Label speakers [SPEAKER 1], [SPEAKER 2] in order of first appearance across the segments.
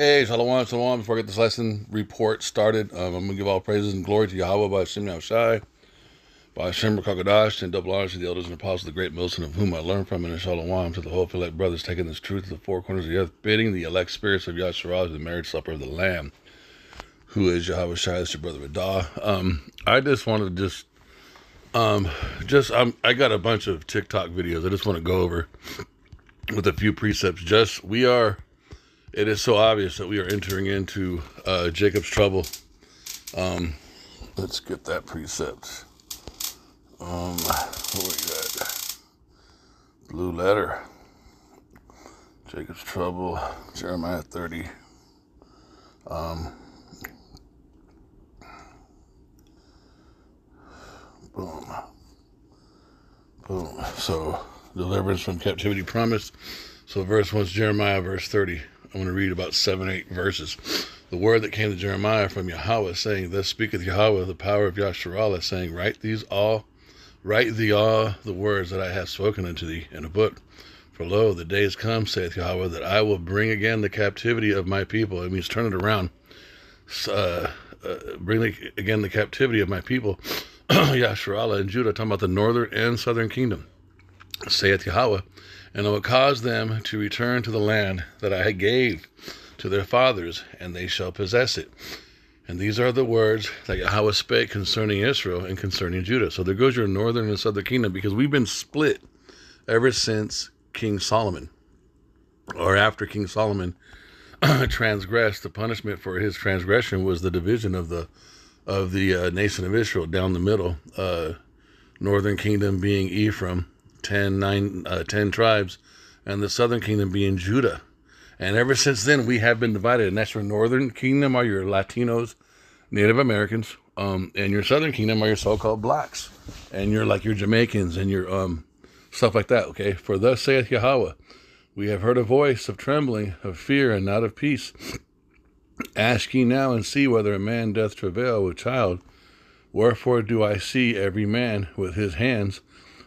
[SPEAKER 1] Hey, shalom, shalom. Before I get this lesson report started, I'm going to give all praises and glory to Yahweh by Hashem Yahushai, by Hashem Rakakadash, and double honors to the elders and apostles of the great Milton, of whom I learned from, and shalom to the whole elect brothers, taking this truth to the four corners of the earth, bidding the elect spirits of Yahshua to the marriage supper of the Lamb, who is Yahweh Shai, that's your brother Radah. I just wanted to I got a bunch of TikTok videos I just want to go over with a few precepts. It is so obvious that we are entering into Jacob's trouble. Let's get that precept. What we got? Blue letter. Jacob's trouble. Jeremiah 30. Boom. Boom. So, deliverance from captivity promised. So verse 1 is Jeremiah, verse 30. I'm going to read about 7-8 verses. The word that came to Jeremiah from Yahweh, saying, Thus speaketh Yahweh, the power of Yasharallah, saying, Write thee all the words that I have spoken unto thee in a book. For lo, the days come, saith Yahweh, that I will bring again the captivity of my people. It means turn it around. Bring again the captivity of my people, Yasharallah and Judah, talking about the northern and southern kingdom, saith Yahweh. And I will cause them to return to the land that I gave to their fathers, and they shall possess it. And these are the words that Yahweh spake concerning Israel and concerning Judah. So there goes your northern and southern kingdom, because we've been split ever since King Solomon, or after King Solomon transgressed. The punishment for his transgression was the division of the nation of Israel down the middle. Northern kingdom being Ephraim, 10 tribes, and the southern kingdom being Judah. And ever since then, we have been divided. And that's your northern kingdom are your Latinos, Native Americans, and your southern kingdom are your so-called blacks, and your Jamaicans and your stuff like that. Okay, for thus saith Yahweh, we have heard a voice of trembling, of fear, and not of peace. Ask ye now and see whether a man doth travail with child. Wherefore do I see every man with his hands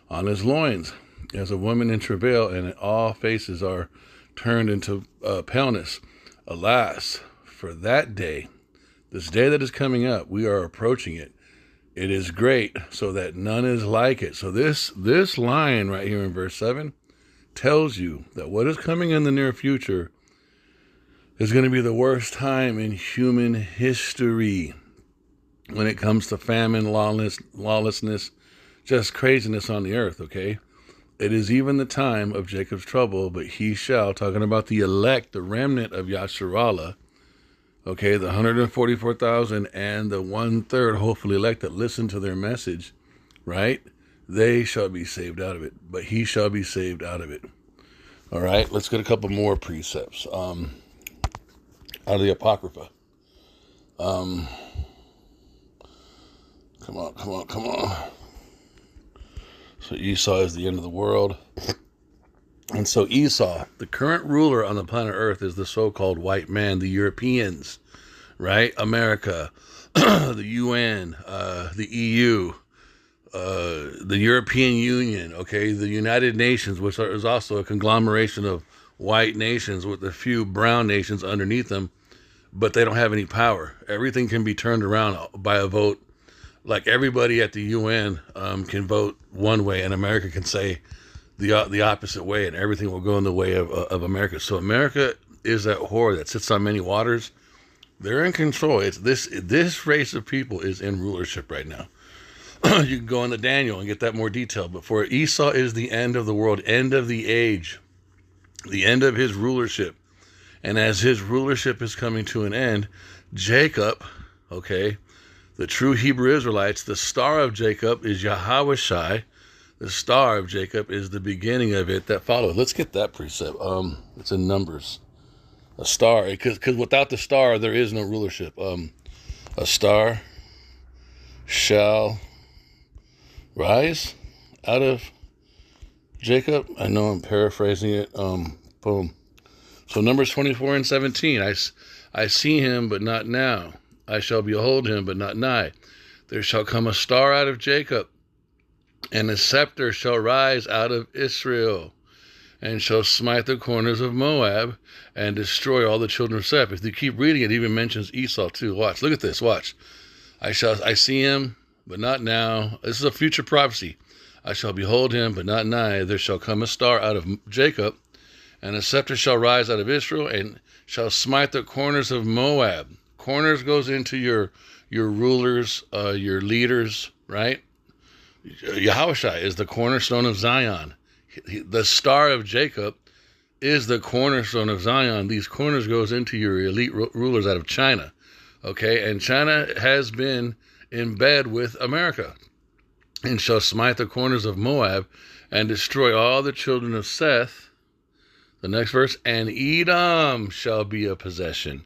[SPEAKER 1] on his loins, as a woman in travail, and all faces are turned into paleness. Alas, for that day, this day that is coming up, we are approaching it. It is great, so that none is like it. So this line right here in verse 7 tells you that what is coming in the near future is going to be the worst time in human history when it comes to famine, lawlessness, just craziness on the earth, okay? It is even the time of Jacob's trouble, but he shall, talking about the elect, the remnant of Yasharallah, okay, the 144,000 and the 1/3 hopefully elect that listen to their message, right? They shall be saved out of it, but he shall be saved out of it. All right, let's get a couple more precepts out of the Apocrypha. Come on. So Esau is the end of the world. And so Esau, the current ruler on the planet Earth, is the so-called white man, the Europeans, right? America, the UN, the EU, the European Union, okay? The United Nations, which is also a conglomeration of white nations with a few brown nations underneath them, but they don't have any power. Everything can be turned around by a vote. Like everybody at the UN can vote one way, and America can say the opposite way, and everything will go in the way of America. So America is that whore that sits on many waters. They're in control. It's this race of people is in rulership right now. You can go into Daniel and get that more detail. But for Esau is the end of the world, end of the age, the end of his rulership. And as his rulership is coming to an end, Jacob, okay, the true Hebrew Israelites, the star of Jacob is Yahweh Shai. The star of Jacob is the beginning of it that follows. Let's get that precept. It's in Numbers. A star, because without the star, there is no rulership. A star shall rise out of Jacob. I know I'm paraphrasing it. Boom. So Numbers 24 and 17. I see him, but not now. I shall behold him, but not nigh. There shall come a star out of Jacob, and a scepter shall rise out of Israel. and shall smite the corners of Moab and destroy all the children of Seth. If you keep reading, it even mentions Esau too. Watch, look at this. Watch. I see him, but not now. This is a future prophecy. I shall behold him, but not nigh. There shall come a star out of Jacob, and a scepter shall rise out of Israel, and shall smite the corners of Moab. Corners goes into your rulers, your leaders, right? Yahushua is the cornerstone of Zion. The star of Jacob is the cornerstone of Zion. These corners goes into your elite rulers out of China. Okay, and China has been in bed with America. And shall smite the corners of Moab and destroy all the children of Seth. The next verse, and Edom shall be a possession.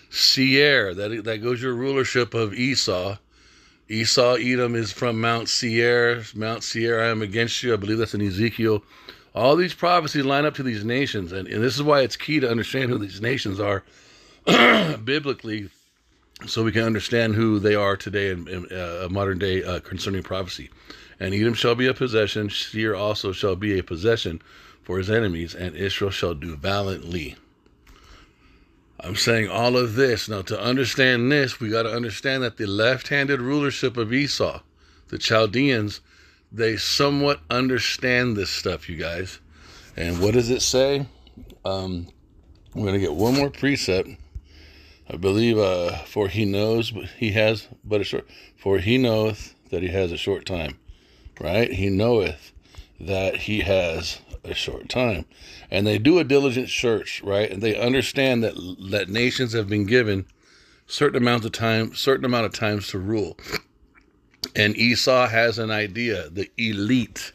[SPEAKER 1] Seir, that goes your rulership of Esau. Esau, Edom is from Mount Seir. Mount Seir, I am against you. I believe that's in Ezekiel. All these prophecies line up to these nations. And this is why it's key to understand who these nations are biblically, so we can understand who they are today in modern day concerning prophecy. And Edom shall be a possession. Seir also shall be a possession for his enemies, and Israel shall do valiantly. I'm saying all of this. Now, to understand this, we got to understand that the left-handed rulership of Esau, the Chaldeans, they somewhat understand this stuff, you guys. And what does it say? We're going to get one more precept. I believe, for he knows, but he has but a short, for he knoweth that he has a short time, right? He knoweth that he has a short time. And they do a diligent search, right? And they understand that nations have been given certain amount of times to rule. And Esau has an idea, the elite,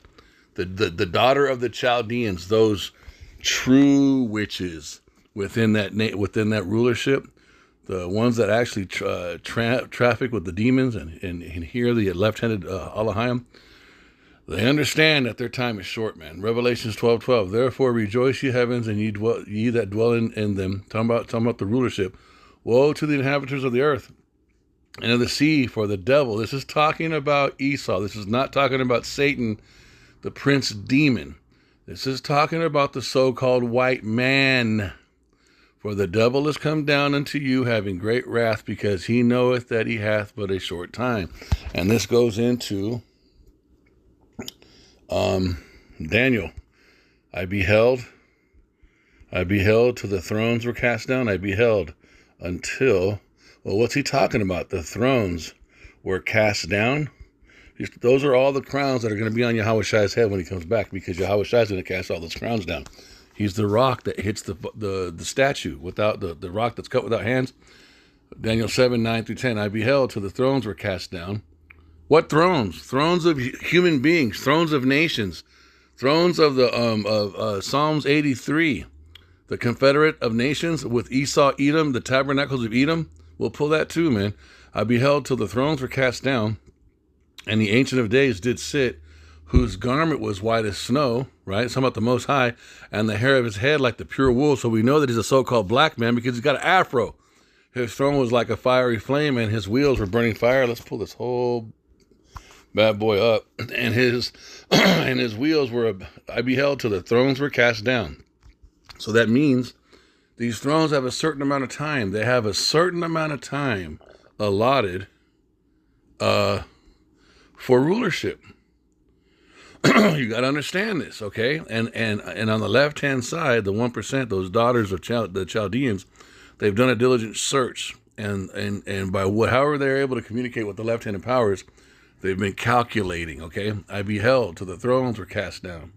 [SPEAKER 1] the daughter of the Chaldeans, those true witches within that rulership. The ones that actually traffic with the demons and hear the left-handed Elohim, they understand that their time is short, man. Revelations 12:12. Therefore rejoice, ye heavens, and ye that dwell in them. Talking about the rulership. Woe to the inhabitants of the earth and of the sea, for the devil. This is talking about Esau. This is not talking about Satan, the prince demon. This is talking about the so-called white man. For the devil is come down unto you, having great wrath, because he knoweth that he hath but a short time. And this goes into Daniel. I beheld till the thrones were cast down. I beheld until, well, what's he talking about? The thrones were cast down. Those are all the crowns that are going to be on Yahweh's head when he comes back, because Yahweh is going to cast all those crowns down. He's the rock that hits the statue without the rock that's cut without hands. Daniel 7:9-10. I beheld till the thrones were cast down. What thrones? Thrones of human beings, thrones of nations, thrones of the Psalms 83, the Confederate of Nations with Esau, Edom, the tabernacles of Edom. We'll pull that too, man. I beheld till the thrones were cast down, and the Ancient of Days did sit, whose garment was white as snow, right? It's talking about the Most High, and the hair of his head like the pure wool. So we know that he's a so-called black man because he's got an afro. His throne was like a fiery flame, and his wheels were burning fire. Let's pull this whole bad boy up. And his wheels were, I beheld till the thrones were cast down. So that means these thrones have a certain amount of time. They have a certain amount of time allotted for rulership. You got to understand this, okay? And on the left-hand side, the 1%, those daughters of the Chaldeans, they've done a diligent search, and by however they're able to communicate with the left-handed powers, they've been calculating, okay? I beheld till the thrones were cast down,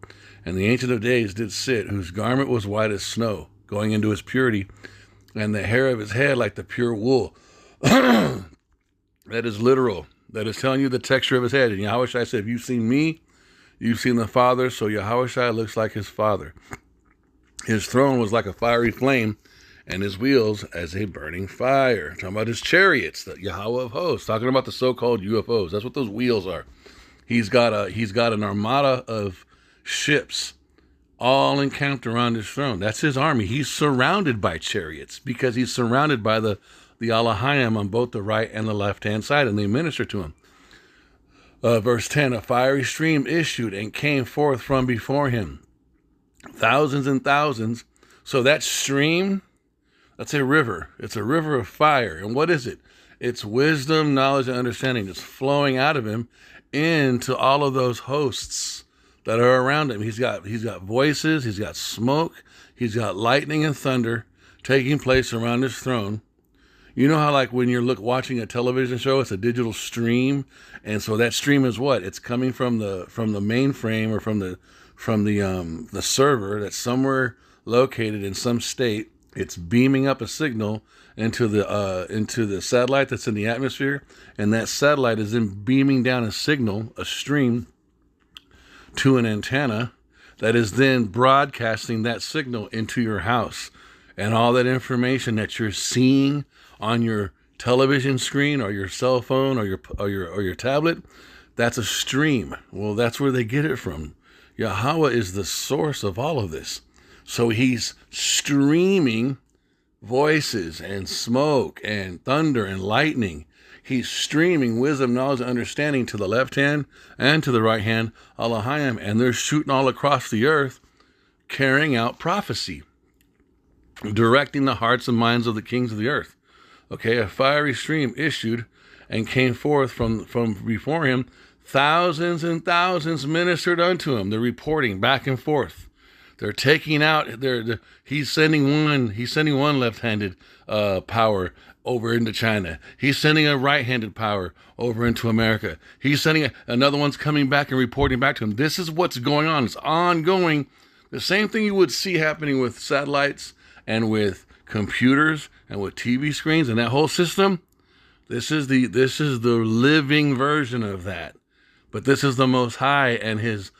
[SPEAKER 1] and the Ancient of Days did sit, whose garment was white as snow, going into his purity, and the hair of his head like the pure wool. That is literal. That is telling you the texture of his head. And Yahushua said, if you've seen me, you've seen the Father. So Yahushua looks like his Father. His throne was like a fiery flame, and his wheels as a burning fire. Talking about his chariots, the Yahweh of hosts. Talking about the so-called UFOs. That's what those wheels are. He's got an armada of ships all encamped around his throne. That's his army. He's surrounded by chariots because he's surrounded by the Elohim on both the right and the left-hand side, and they minister to him. Verse 10, a fiery stream issued and came forth from before him, thousands and thousands. So that stream, that's a river. It's a river of fire. And what is it? It's wisdom, knowledge, and understanding that's flowing out of him into all of those hosts that are around him. He's got voices, he's got smoke, he's got lightning and thunder taking place around his throne. You know how, like, when you're watching a television show, it's a digital stream, and so that stream is what? It's coming from the mainframe, or from the server that's somewhere located in some state. It's beaming up a signal into the satellite that's in the atmosphere, and that satellite is then beaming down a signal, a stream, to an antenna that is then broadcasting that signal into your house. And all that information that you're seeing on your television screen or your cell phone or your tablet, that's a stream. Well, that's where they get it from. Yahweh is the source of all of this. So he's streaming voices and smoke and thunder and lightning. He's streaming wisdom, knowledge, and understanding to the left hand and to the right hand, Elohim, and they're shooting all across the earth, carrying out prophecy, directing the hearts and minds of the kings of the earth. Okay, a fiery stream issued and came forth from before him. Thousands and thousands ministered unto him. They're reporting back and forth. They're taking out. He's sending one left-handed power over into China. He's sending a right-handed power over into America. He's sending another one's coming back and reporting back to him. This is what's going on. It's ongoing. The same thing you would see happening with satellites and with computers and with TV screens and that whole system. This is the living version of that. But this is the Most High and his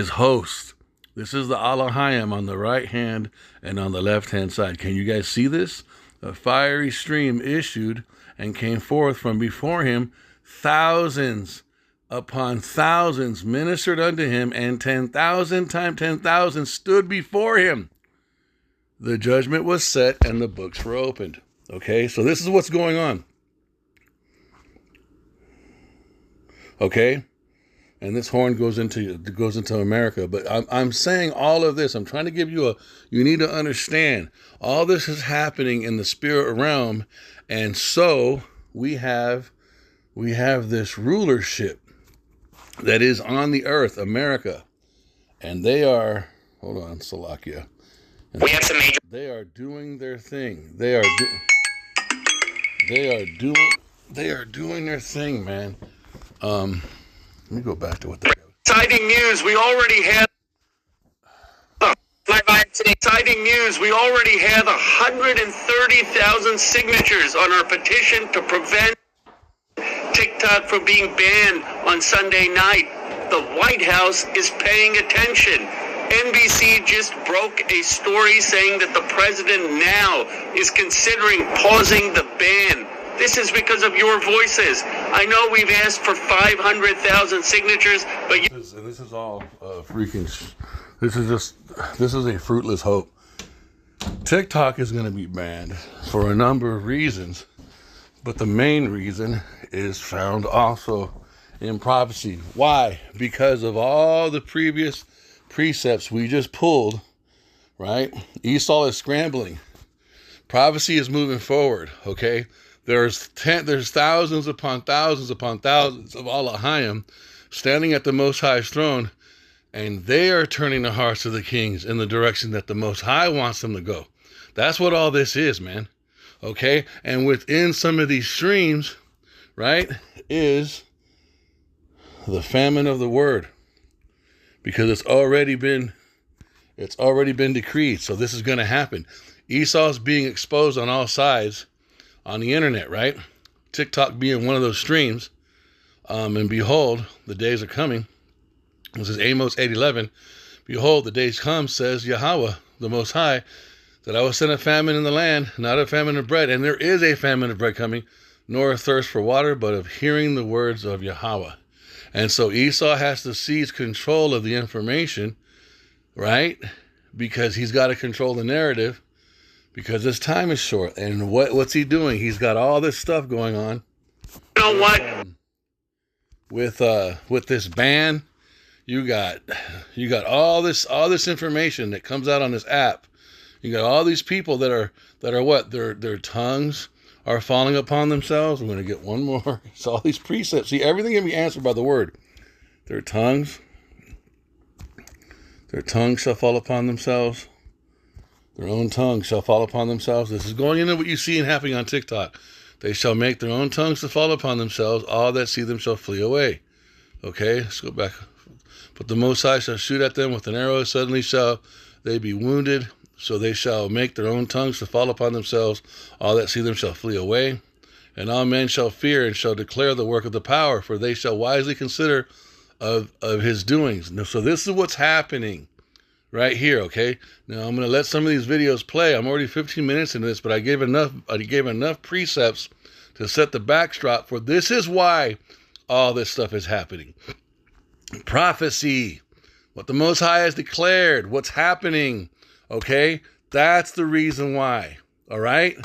[SPEAKER 1] host. This is the Elohim on the right hand and on the left hand side. Can you guys see this? A fiery stream issued and came forth from before him. Thousands upon thousands ministered unto him, and 10,000 times 10,000 stood before him. The judgment was set and the books were opened. Okay, so this is what's going on. Okay, and this horn goes into America. But I'm saying all of this. I'm trying to give you you need to understand all this is happening in the spirit realm, and so we have this rulership that is on the earth, America, and they are. Hold on, Salakia.
[SPEAKER 2] We have some major.
[SPEAKER 1] They are doing their thing. They are doing their thing, man. Let me go back to what they got.
[SPEAKER 2] Exciting news. We already have. Exciting news. We already have 130,000 signatures on our petition to prevent TikTok from being banned on Sunday night. The White House is paying attention. NBC just broke a story saying that the president now is considering pausing the ban. This is because of your voices. I know we've asked for 500,000 signatures, but
[SPEAKER 1] this is all freaking. This is a fruitless hope. TikTok is going to be banned for a number of reasons, but the main reason is found also in prophecy. Why? Because of all the previous precepts we just pulled, right? Esau is scrambling. Prophecy is moving forward, okay? There's thousands upon thousands upon thousands of Elohim standing at the Most High's throne, and they are turning the hearts of the kings in the direction that the Most High wants them to go. That's what all this is, man. Okay? And within some of these streams, right, is the famine of the word. Because it's already been decreed. So this is going to happen. Esau's being exposed on all sides on the internet, right? TikTok being one of those streams. And behold, the days are coming. This is Amos 8:11. Behold, the days come, says Yahweh, the Most High, that I will send a famine in the land, not a famine of bread. And there is a famine of bread coming, nor a thirst for water, but of hearing the words of Yahweh. And so Esau has to seize control of the information, right? Because he's got to control the narrative, because his time is short. And what's he doing? He's got all this stuff going on.
[SPEAKER 2] You know what?
[SPEAKER 1] With this ban, You got all this information that comes out on this app. You got all these people that are what? Their tongues are falling upon themselves. We're going to get one more. It's all these precepts. See, everything can be answered by the word. Their tongues shall fall upon themselves. Their own tongues shall fall upon themselves. This is going into what you see and happening on TikTok. They shall make their own tongues to fall upon themselves. All that see them shall flee away. Okay, let's go back. But the Most High shall shoot at them with an arrow. Suddenly shall they be wounded. So they shall make their own tongues to fall upon themselves. All that see them shall flee away. And all men shall fear and shall declare the work of the power, for they shall wisely consider of his doings. Now, so this is what's happening right here, okay? Now I'm going to let some of these videos play. I'm already 15 minutes into this, but I gave enough precepts to set the backdrop for this is why all this stuff is happening. Prophecy, what the Most High has declared, what's happening. Okay, that's the reason why. All right,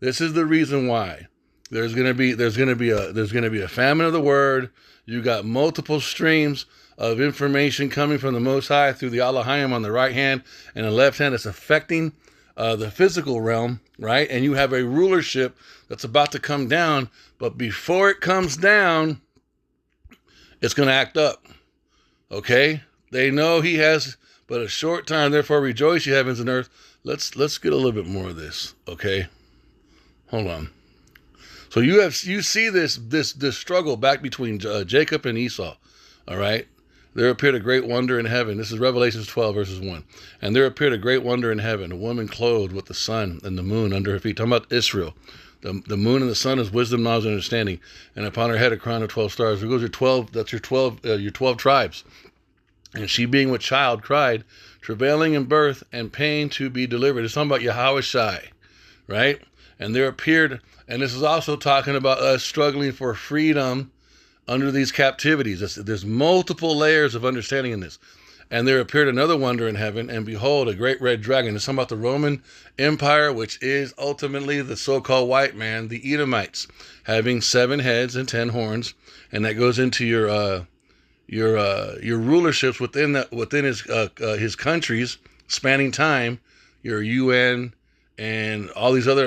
[SPEAKER 1] this is the reason why. There's gonna be a famine of the word. You got multiple streams of information coming from the Most High through the Elohim on the right hand and the left hand. That's affecting the physical realm, right? And you have a rulership that's about to come down. But before it comes down, it's gonna act up. Okay, they know he has but a short time, therefore rejoice, ye heavens and earth. Let's get a little bit more of this, okay? Hold on. So you see this struggle back between Jacob and Esau, all right? There appeared a great wonder in heaven. This is Revelations 12, verses 1. And there appeared a great wonder in heaven, a woman clothed with the sun and the moon under her feet. Talking about Israel. The moon and the sun is wisdom, knowledge, and understanding. And upon her head a crown of 12 stars. There goes your 12, that's your 12 tribes. And she being with child cried, travailing in birth and pain to be delivered. It's talking about Yahushai, right? And there appeared, and this is also talking about us struggling for freedom under these captivities. There's multiple layers of understanding in this. And there appeared another wonder in heaven, and behold, a great red dragon. It's talking about the Roman Empire, which is ultimately the so-called white man, the Edomites, having 7 heads and 10 horns. And that goes into your rulerships within his countries, spanning time, your UN and all these other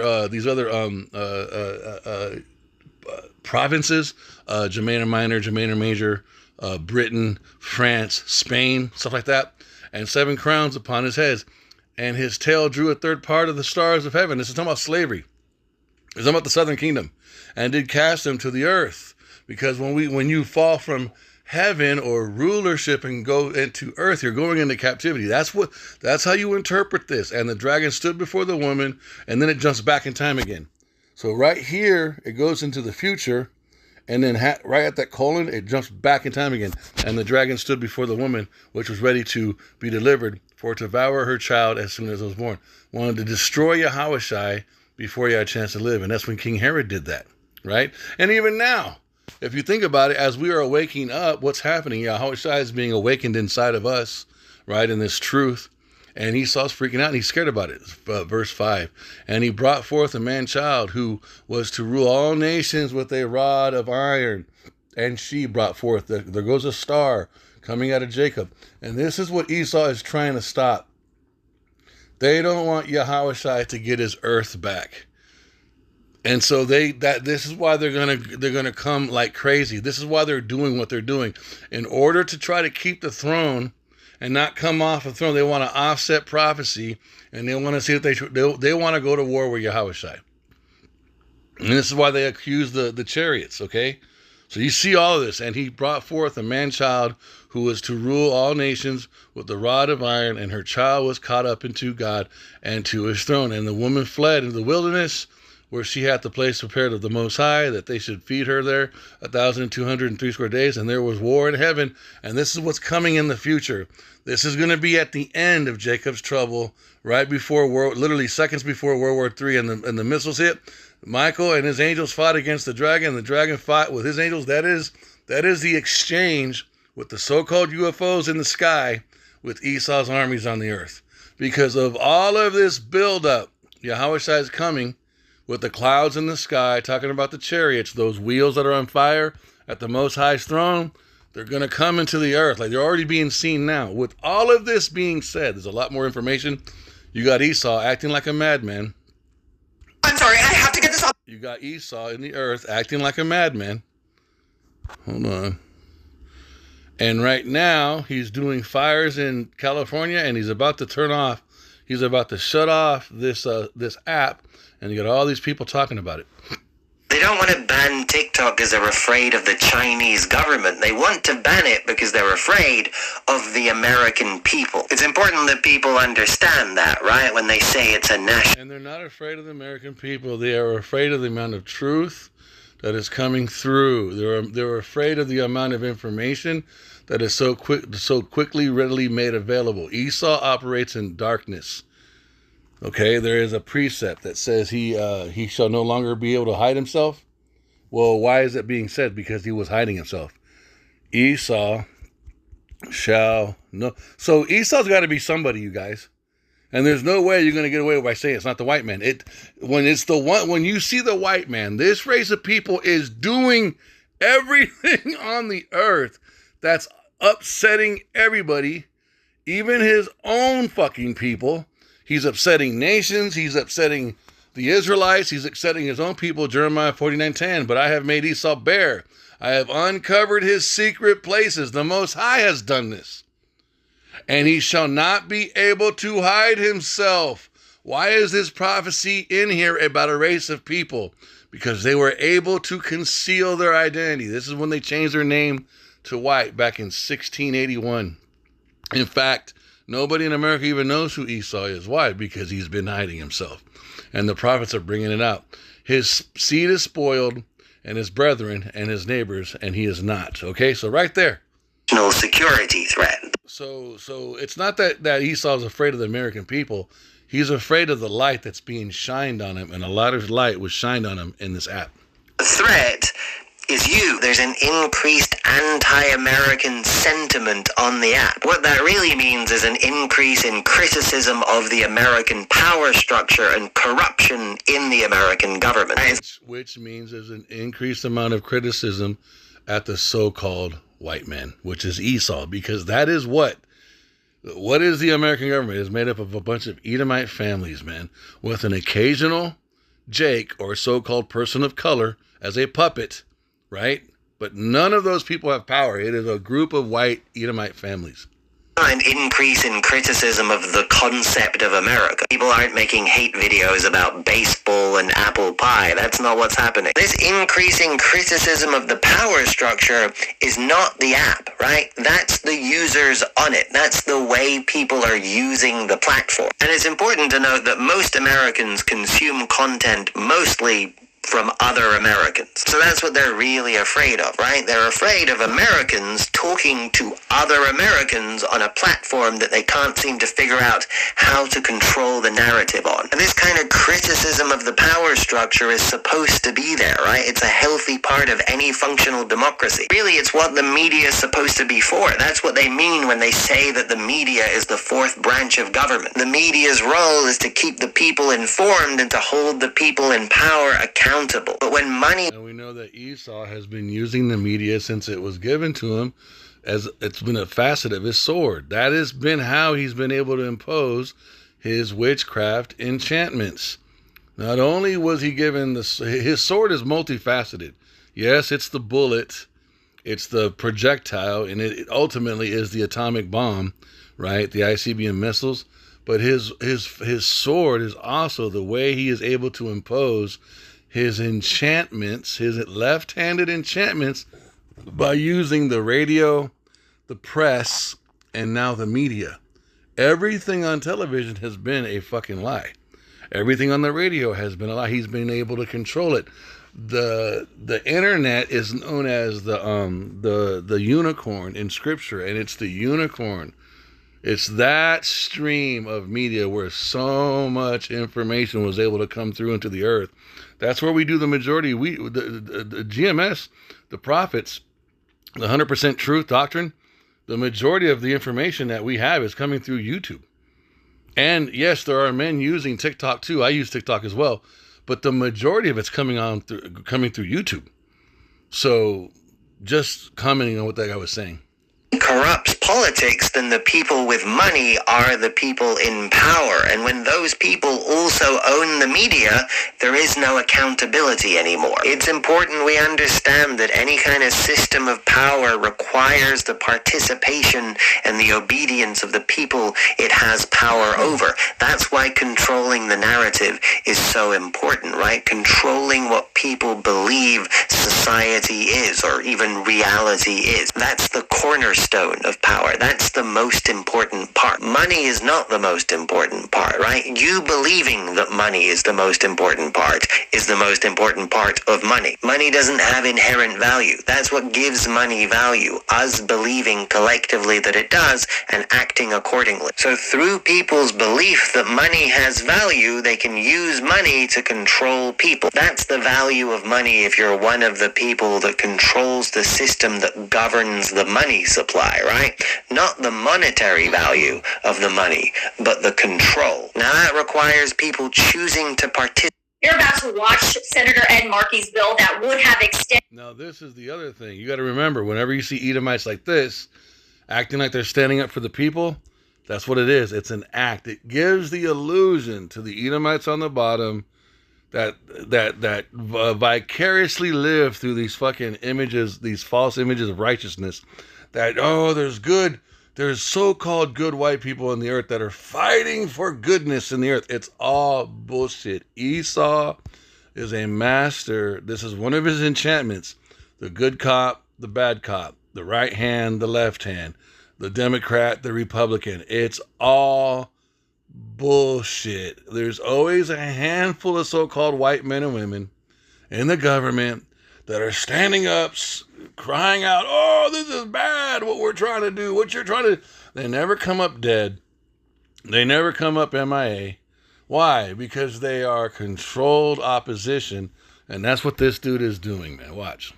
[SPEAKER 1] provinces, Germania Minor, Germania Major, Britain, France, Spain, stuff like that, and 7 crowns upon his heads, and his tail drew a third part of the stars of heaven. This is talking about slavery. It's talking about the southern kingdom, and did cast them to the earth, because when you fall from heaven or rulership and go into earth, you're going into captivity. That's how you interpret this. And the dragon stood before the woman, and then it jumps back in time again. So right here, it goes into the future, and then right at that colon, it jumps back in time again. And the dragon stood before the woman, which was ready to be delivered, for to devour her child as soon as it was born. Wanted to destroy Yahushai before he had a chance to live. And that's when King Herod did that, right? And even now, if you think about it, as we are waking up, what's happening? Yahushua is being awakened inside of us, right, in this truth. And Esau's freaking out, and he's scared about it. Verse 5. And he brought forth a man-child who was to rule all nations with a rod of iron. And she brought forth, there goes a star coming out of Jacob. And this is what Esau is trying to stop. They don't want Yahushua to get his earth back. And so this is why they're gonna come like crazy. This is why they're doing what they're doing. In order to try to keep the throne and not come off the throne, they want to offset prophecy, and they want to see if they want to go to war with Yahushua. And this is why they accuse the chariots, okay? So you see all of this. And he brought forth a man-child who was to rule all nations with the rod of iron, and her child was caught up into God and to his throne. And the woman fled into the wilderness, where she had the place prepared of the Most High, that they should feed her there 1,203 square days. And there was war in heaven. And this is what's coming in the future. This is going to be at the end of Jacob's trouble, right before literally seconds before World War III, and the missiles hit. Michael and his angels fought against the dragon. The dragon fought with his angels. That is the exchange with the so-called UFOs in the sky with Esau's armies on the earth. Because of all of this buildup, Yahushua is coming with the clouds in the sky, talking about the chariots, those wheels that are on fire at the Most High's throne. They're going to come into the earth. Like, they're already being seen now. With all of this being said, there's a lot more information. You got Esau acting like a madman.
[SPEAKER 3] I'm sorry, I have to get this off.
[SPEAKER 1] You got Esau in the earth acting like a madman. Hold on. And right now, he's doing fires in California, and he's about to turn off. He's about to shut off this app, and you got all these people talking about it.
[SPEAKER 3] They don't want to ban TikTok because they're afraid of the Chinese government. They want to ban it because they're afraid of the American people. It's important that people understand that, right? When they say it's a national...
[SPEAKER 1] And they're not afraid of the American people. They are afraid of the amount of truth that is coming through. They're afraid of the amount of information that is so quickly, readily made available. Esau operates in darkness. Okay, there is a precept that says he shall no longer be able to hide himself. Well, why is that being said? Because he was hiding himself. Esau shall no. So Esau's got to be somebody, you guys. And there's no way you're going to get away by saying it's not the white man. When you see the white man, this race of people is doing everything on the earth that's upsetting everybody, even his own fucking people. He's upsetting nations. He's upsetting the Israelites. He's upsetting his own people, Jeremiah 49:10. But I have made Esau bare. I have uncovered his secret places. The Most High has done this. And he shall not be able to hide himself. Why is this prophecy in here about a race of people? Because they were able to conceal their identity. This is when they changed their name to white back in 1681. In fact, nobody in America even knows who Esau is. Why? Because he's been hiding himself. And the prophets are bringing it out. His seed is spoiled, and his brethren and his neighbors, and he is not. Okay, so right there.
[SPEAKER 3] No security threat.
[SPEAKER 1] So it's not that Esau's afraid of the American people. He's afraid of the light that's being shined on him, and a lot of light was shined on him in this app.
[SPEAKER 3] The threat is you. There's an increased anti-American sentiment on the app. What that really means is an increase in criticism of the American power structure and corruption in the American government.
[SPEAKER 1] Which means there's an increased amount of criticism at the so-called white man, which is Esau, because that is what is the American government? It's made up of a bunch of Edomite families, man, with an occasional Jake or so-called person of color as a puppet, right? But none of those people have power. It is a group of white Edomite families.
[SPEAKER 3] An increase in criticism of the concept of America. People aren't making hate videos about baseball and apple pie. That's not what's happening. This increasing criticism of the power structure is not the app, right? That's the users on it. That's the way people are using the platform. And it's important to note that most Americans consume content mostly from other Americans. So that's what they're really afraid of, right? They're afraid of Americans talking to other Americans on a platform that they can't seem to figure out how to control the narrative on. And this kind of criticism of the power structure is supposed to be there, right? It's a healthy part of any functional democracy. Really, it's what the media is supposed to be for. That's what they mean when they say that the media is the fourth branch of government. The media's role is to keep the people informed and to hold the people in power accountable. But when money...
[SPEAKER 1] And we know that Esau has been using the media since it was given to him, as it's been a facet of his sword. That has been how he's been able to impose his witchcraft enchantments. Not only was he given his sword is multifaceted. Yes, it's the bullet, it's the projectile, and it ultimately is the atomic bomb, right? The ICBM missiles. But his sword is also the way he is able to impose his enchantments, his left-handed enchantments, by using the radio, the press, and now the media. Everything on television has been a fucking lie. Everything on the radio has been a lie. He's been able to control it. The internet is known as the unicorn in scripture, and it's the unicorn. It's that stream of media where so much information was able to come through into the earth. That's where we do the majority. The GMS, the prophets, the 100% truth doctrine, the majority of the information that we have is coming through YouTube. And yes, there are men using TikTok too. I use TikTok as well, but the majority of it's coming through YouTube. So just commenting on what that guy was saying.
[SPEAKER 3] Corrupts politics, then the people with money are the people in power. And when those people also own the media, there is no accountability anymore. It's important we understand that any kind of system of power requires the participation and the obedience of the people it has power over. That's why controlling the narrative is so important, right? Controlling what people believe society is, or even reality is. That's the cornerstone of power. That's the most important part. Money is not the most important part, right? You believing that money is the most important part is the most important part of money. Money doesn't have inherent value. That's what gives money value. Us believing collectively that it does and acting accordingly. So through people's belief that money has value, they can use money to control people. That's the value of money if you're one of the people that controls the system that governs the money supply, right? Not the monetary value of the money, but the control. Now that requires people choosing to participate.
[SPEAKER 4] You're about to watch Senator Ed Markey's bill that would have extended.
[SPEAKER 1] Now, this is the other thing. You got to remember, whenever you see Edomites like this, acting like they're standing up for the people, that's what it is. It's an act. It gives the illusion to the Edomites on the bottom that vicariously live through these fucking images, these false images of righteousness, that, oh, there's so-called good white people in the earth that are fighting for goodness in the earth. It's all bullshit. Esau is a master. This is one of his enchantments. The good cop, the bad cop, the right hand, the left hand, the Democrat, the Republican. It's all bullshit. There's always a handful of so-called white men and women in the government that are standing up, crying out, oh, this is bad, what we're trying to do, what you're trying to do. They never come up dead. They never come up MIA. Why? Because they are controlled opposition, and that's what this dude is doing, man. Watch.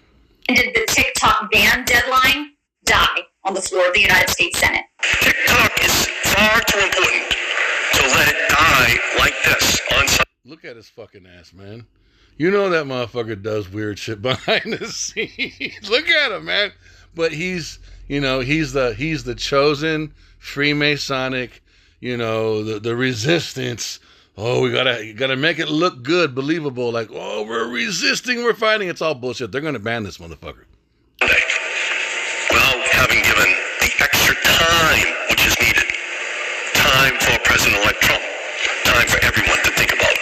[SPEAKER 4] Did the TikTok ban deadline die on the floor of the United States Senate?
[SPEAKER 2] TikTok is far too important to let it die like this on
[SPEAKER 1] Look at his fucking ass, man. You know that motherfucker does weird shit behind the scenes. Look at him, man. But he's the chosen Freemasonic, the resistance. Oh, we gotta make it look good, believable. Like, oh, we're resisting, we're fighting. It's all bullshit. They're gonna ban this motherfucker.
[SPEAKER 2] Well, having given the extra time which is needed, time for President-elect Trump, time for everyone to think about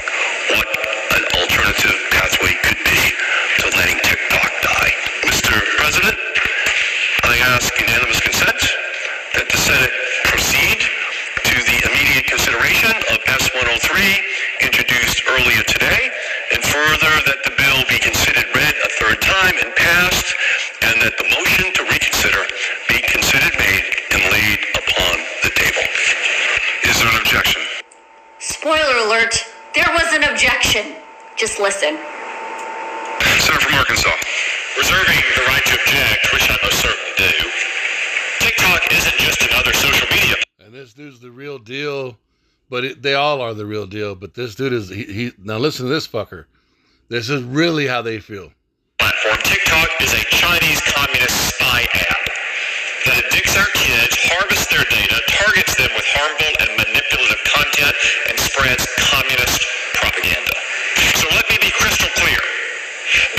[SPEAKER 2] what an alternative pathway could be to letting TikTok die. Mr. President, I ask unanimous consent that the Senate proceed to the immediate consideration of S-103 introduced earlier today, and further that the bill be considered read a third time and passed, and that the motion to reconsider be considered made and laid upon the table. Is there an objection?
[SPEAKER 4] Spoiler alert, there was an objection. Just listen.
[SPEAKER 2] Senator from Arkansas.
[SPEAKER 5] Reserving the right to object, which I most certainly do. TikTok isn't just another social media.
[SPEAKER 1] And this dude's the real deal, but they all are the real deal. But this dude is, he now listen to this fucker. This is really how they feel.
[SPEAKER 5] Platform. TikTok is a Chinese communist spy app that addicts our kids, harvests their data, targets them with harmful and manipulative content, and spreads communist propaganda. So let me be crystal clear.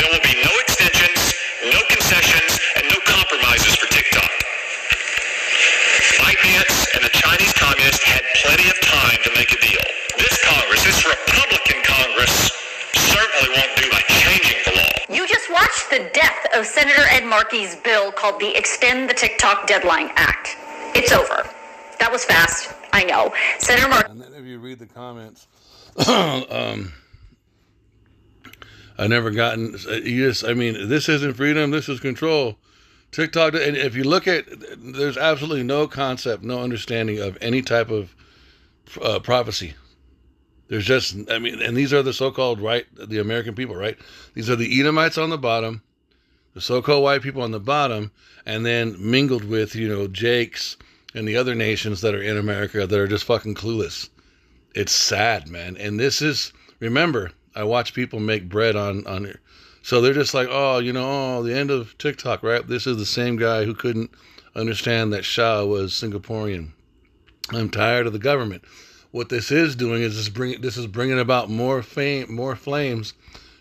[SPEAKER 5] There will be no extensions, no concessions, and no compromises for TikTok. ByteDance and the Chinese communists had plenty of time to make a deal. This Congress, this Republican Congress, certainly won't do by changing the law.
[SPEAKER 4] You just watched the death of Senator Ed Markey's bill called the Extend the TikTok Deadline Act. It's over. That was fast. I know. Senator Markey.
[SPEAKER 1] And then if you read the comments, I've never gotten, this isn't freedom, this is control. TikTok, and if you look at, there's absolutely no concept, no understanding of any type of prophecy. There's just, and these are the so-called the American people, right? These are the Edomites on the bottom, the so-called white people on the bottom, and then mingled with, Jakes and the other nations that are in America that are just fucking clueless. It's sad, man. And this is, remember, I watch people make bread on here. So they're just like, oh, the end of TikTok, right? This is the same guy who couldn't understand that Shah was Singaporean. I'm tired of the government. What this is doing is bringing about more flames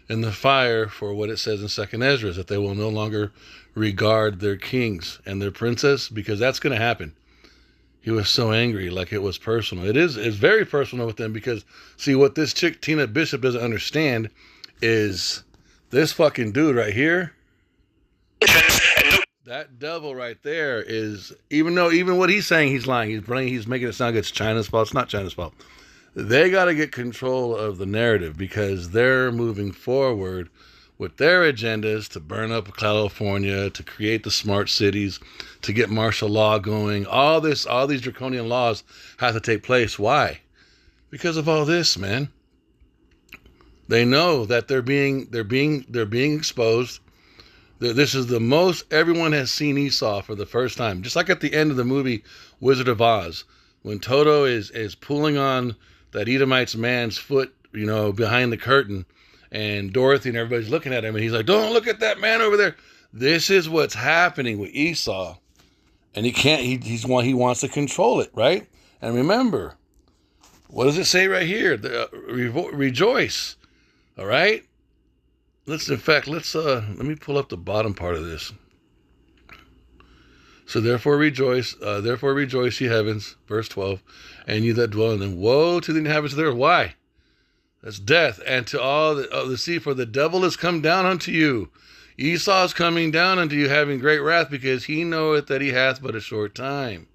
[SPEAKER 1] in the fire for what it says in Second Ezra, that they will no longer regard their kings and their princess, because that's going to happen. He was so angry, like it was personal. It's very personal with them, because see, what this chick Tina Bishop doesn't understand is this fucking dude right here. That devil right there is, even what he's saying, he's lying. He's making it sound like it's China's fault. It's not China's fault. They got to get control of the narrative, because they're moving forward with their agendas to burn up California, to create the smart cities, to get martial law going. All these draconian laws have to take place. Why? Because of all this, man. They know that they're being exposed. This is the most everyone has seen Esau for the first time. Just like at the end of the movie Wizard of Oz, when Toto is pulling on that Edomite's man's foot, behind the curtain, and Dorothy and everybody's looking at him, and he's like, don't look at that man over there. This is what's happening with Esau. And he can't, he wants to control it, right? And remember, what does it say right here? Rejoice. All right? Let me pull up the bottom part of this. So therefore rejoice, ye heavens, verse 12, and you that dwell in them. Woe to the inhabitants of the earth. Why? That's death. And to all the sea, for the devil is come down unto you. Esau is coming down unto you, having great wrath, because he knoweth that he hath but a short time.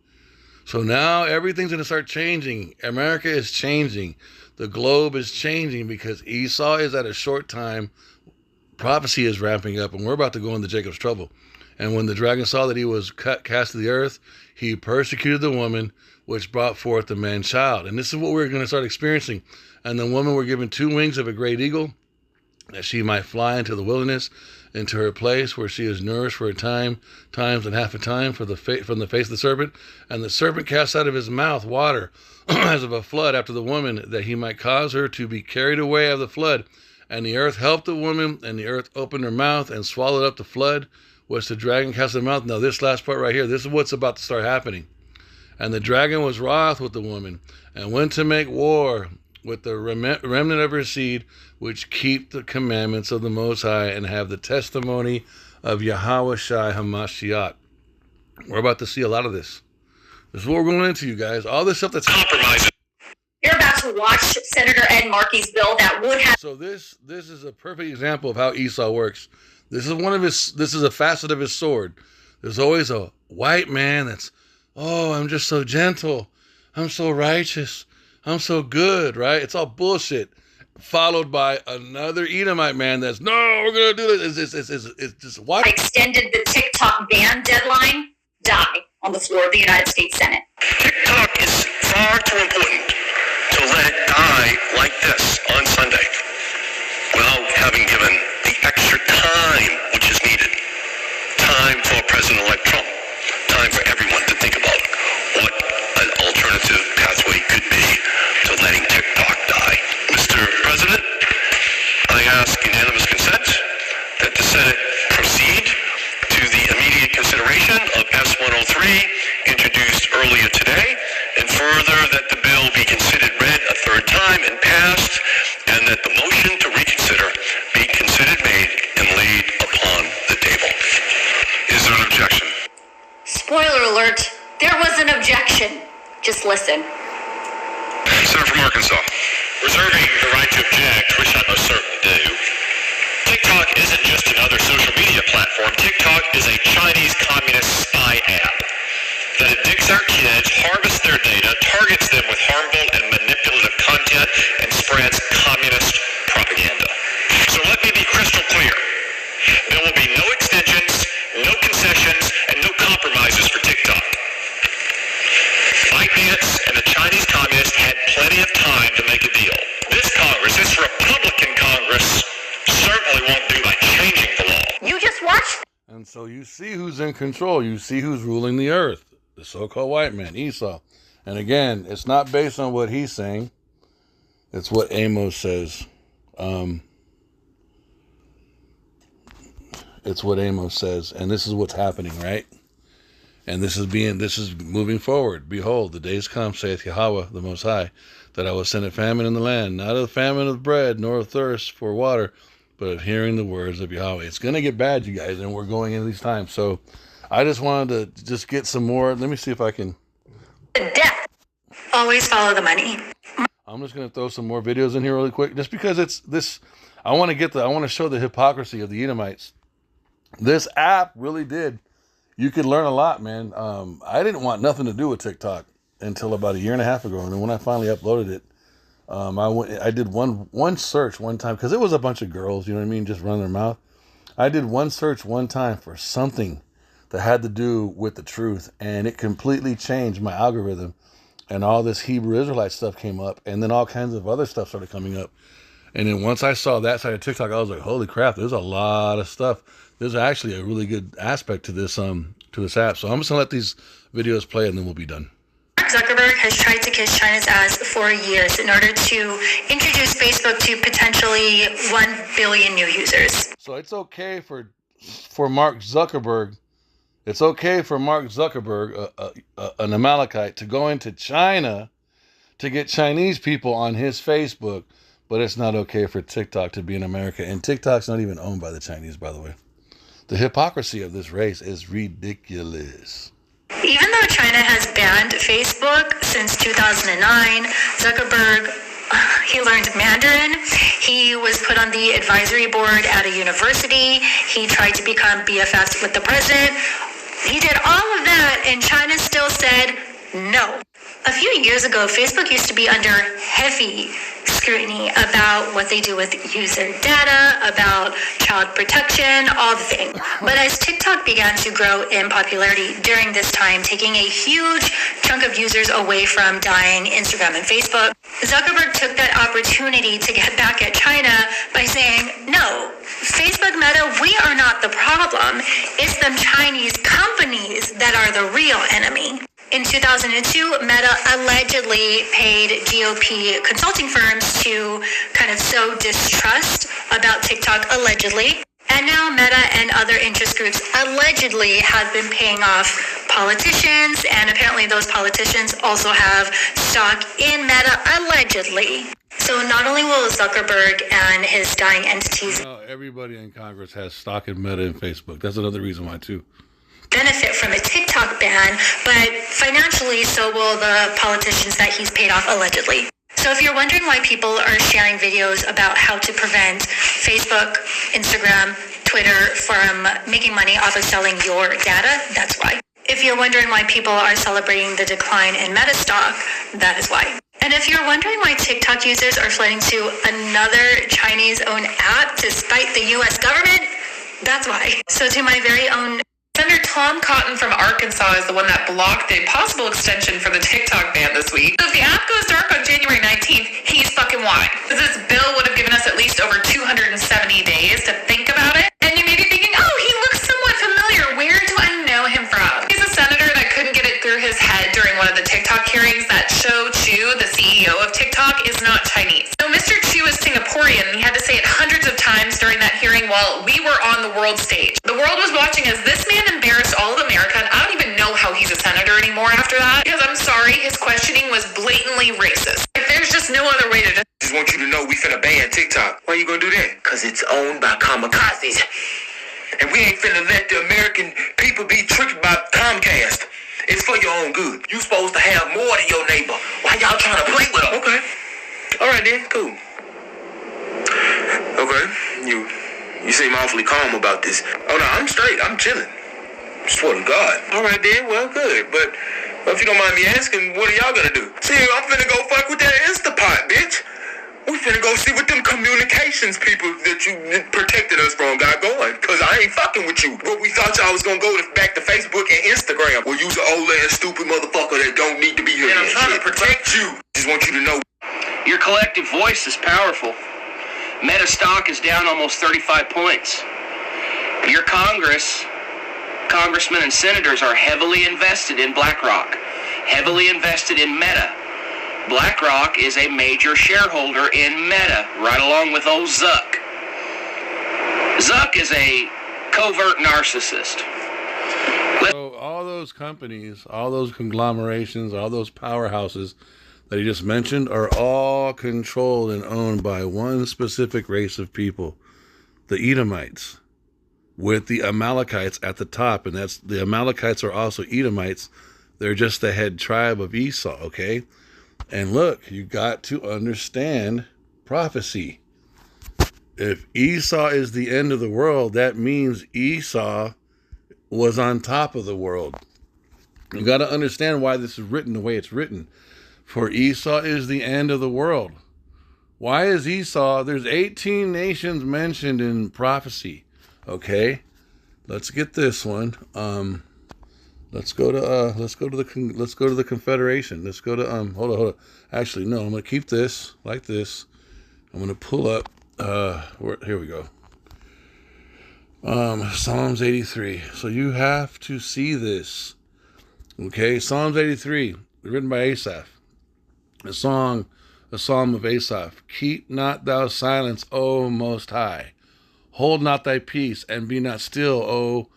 [SPEAKER 1] So now everything's going to start changing. America is changing. The globe is changing, because Esau is at a short time. Prophecy is ramping up, and we're about to go into Jacob's trouble. And when the dragon saw that he was cast to the earth, he persecuted the woman, which brought forth the man child. And this is what we're going to start experiencing. And the woman were given 2 wings of a great eagle, that she might fly into the wilderness, into her place where she is nourished for a times and half a time from the face of the serpent. And the serpent cast out of his mouth water as of a flood after the woman, that he might cause her to be carried away of the flood. And the earth helped the woman, and the earth opened her mouth and swallowed up the flood, which the dragon cast in the mouth. Now this last part right here, this is what's about to start happening. And the dragon was wroth with the woman, and went to make war with the remnant of her seed, which keep the commandments of the Most High, and have the testimony of Yahweh Shai HaMashiach. We're about to see a lot of this. This is what we're going into, you guys. All this stuff that's
[SPEAKER 5] compromising.
[SPEAKER 4] You're about to watch Senator Ed Markey's bill that would have...
[SPEAKER 1] So this is a perfect example of how Esau works. This is a facet of his sword. There's always a white man that's, oh, I'm just so gentle. I'm so righteous. I'm so good, right? It's all bullshit. Followed by another Edomite man that's, no, we're going to do this. It's just what?
[SPEAKER 4] Extended the TikTok ban deadline, die on the floor of the United States Senate.
[SPEAKER 5] TikTok is far too important to let it die like this on Sunday without having given the extra time which is needed. Time for President-elect Trump. Time for everyone to think about what an alternative pathway could be to letting TikTok die. Mr. President, I ask unanimous consent that the Senate proceed to the immediate consideration of S-103 introduced earlier today, and further that the bill be considered read a third time and passed, and that the motion to reconsider be considered made and laid upon the table. Is there an objection?
[SPEAKER 4] Spoiler alert, there was an objection. Just listen.
[SPEAKER 5] Senator from Arkansas. Reserving the right to object, which I most certainly do. TikTok isn't just another social media platform. TikTok is a Chinese communist spy app that addicts our kids, harvests their data, targets them with harmful and manipulative content, and spreads communist propaganda. So let me be crystal clear. There will be no extensions, no concessions, and no compromises for TikTok. ByteDance and the Chinese communists had plenty of time to make a deal. This Congress, this Republican Congress, certainly won't do by changing the law.
[SPEAKER 4] You just watched.
[SPEAKER 1] And so you see who's in control. You see who's ruling the earth. The so-called white man, Esau. And again, it's not based on what he's saying. It's what Amos says. It's what Amos says, and this is what's happening, right? And this is moving forward. Behold, the days come, saith Yahweh the Most High, that I will send a famine in the land, not a famine of bread, nor of thirst for water, but of hearing the words of Yahweh. It's going to get bad, you guys, and we're going into these times. So I just wanted to just get some more. Let me see if I can.
[SPEAKER 4] Death. Always follow the money.
[SPEAKER 1] I'm just going to throw some more videos in here really quick, just because it's this. I want to show the hypocrisy of the Edomites. This app really did. You could learn a lot, man. I didn't want nothing to do with TikTok until about a year and a half ago, and then when I finally uploaded it, I did one search one time, because it was a bunch of girls, you know what I mean, just running their mouth. I did one search one time for something that had to do with the truth, and it completely changed my algorithm, and all this Hebrew Israelite stuff came up, and then all kinds of other stuff started coming up. And then once I saw that side of TikTok, I was like, holy crap, there's a lot of stuff. There's actually a really good aspect to this app. So I'm just gonna let these videos play, and then we'll be done.
[SPEAKER 4] Mark Zuckerberg has tried to kiss China's ass for years in order to introduce Facebook to potentially 1 billion new users.
[SPEAKER 1] So it's okay for Mark Zuckerberg. It's okay for Mark Zuckerberg, an Amalekite, to go into China to get Chinese people on his Facebook, but it's not okay for TikTok to be in America. And TikTok's not even owned by the Chinese, by the way. The hypocrisy of this race is ridiculous.
[SPEAKER 4] Even though China has banned Facebook since 2009, Zuckerberg, he learned Mandarin. He was put on the advisory board at a university. He tried to become BFFs with the president. He did all of that, and China still said no. A few years ago, Facebook used to be under heavy scrutiny about what they do with user data, about child protection, all the things. But as TikTok began to grow in popularity during this time, taking a huge chunk of users away from dying Instagram and Facebook, Zuckerberg took that opportunity to get back at China by saying, no, Facebook, Meta, we are not the problem. It's them Chinese companies that are the real enemy. In 2002, Meta allegedly paid GOP consulting firms to kind of sow distrust about TikTok, allegedly. And now Meta and other interest groups allegedly have been paying off politicians, and apparently those politicians also have stock in Meta, allegedly. So not only will Zuckerberg and his dying entities...
[SPEAKER 1] everybody in Congress has stock in Meta and Facebook. That's another reason why, too.
[SPEAKER 4] ...benefit from a TikTok ban, but financially so will the politicians that he's paid off, allegedly. So if you're wondering why people are sharing videos about how to prevent Facebook, Instagram, Twitter from making money off of selling your data, that's why. If you're wondering why people are celebrating the decline in Meta stock, that is why. And if you're wondering why TikTok users are flooding to another Chinese-owned app despite the U.S. government, that's why. So to my very own...
[SPEAKER 6] Senator Tom Cotton from Arkansas is the one that blocked a possible extension for the TikTok ban this week. So if the app goes dark on January 19th, he's fucking why. Because this bill would have given us at least over 270 days to think about it. And you may be thinking, oh, he looks somewhat familiar. Where do I know him from? He's a senator that couldn't get it through his head during one of the TikTok hearings that Shou Chew, the CEO of TikTok, is not Chinese. So Mr. Chew is Singaporean, and he had to say it hundreds of times during that hearing while we were on the world stage. The world was watching as this man embarrassed all of America, and I don't even know how he's a senator anymore after that, because I'm sorry, his questioning was blatantly racist. If there's just no other way to
[SPEAKER 7] just want you to know we finna ban TikTok. Why you gonna do that? Cause it's owned by kamikazes. And we ain't finna let the American people be tricked by Comcast. It's for your own good. You supposed to have more than your neighbor. Why y'all trying to play with them? Okay. Alright then, cool. Okay, you seem awfully calm about this. Oh no, I'm straight, I'm chilling. Swear to God. Alright then, well good. But if you don't mind me asking, what are y'all gonna do? See, I'm finna go fuck with that Instapot, bitch. We finna go see what them communications people that you protected us from got going. Cause I ain't fucking with you. But we thought y'all was gonna go back to Facebook and Instagram. Well, you's an old ass stupid motherfucker that don't need to be here. And I'm trying to protect you. Just want you to know.
[SPEAKER 8] Your collective voice is powerful. Meta stock is down almost 35 points. Your congressmen and senators are heavily invested in BlackRock, heavily invested in Meta. BlackRock is a major shareholder in Meta, right along with old Zuck. Zuck is a covert narcissist.
[SPEAKER 1] So all those companies, all those conglomerations, all those powerhouses that he just mentioned are all controlled and owned by one specific race of people, the Edomites, with the Amalekites at the top. And that's, the Amalekites are also Edomites. They're just the head tribe of Esau, okay? And look, you got to understand prophecy. If Esau is the end of the world, that means Esau was on top of the world. You got to understand why this is written the way it's written. For Esau is the end of the world. Why is Esau? There's 18 nations mentioned in prophecy. Okay, let's get this one. Let's go to the Confederation. Let's go to hold on. Actually, no, I'm gonna keep this like this. I'm gonna pull up. Here we go. Psalms 83. So you have to see this. Okay, Psalms 83, written by Asaph. A psalm of Asaph. Keep not thou silence, O Most High. Hold not thy peace, and be not still, O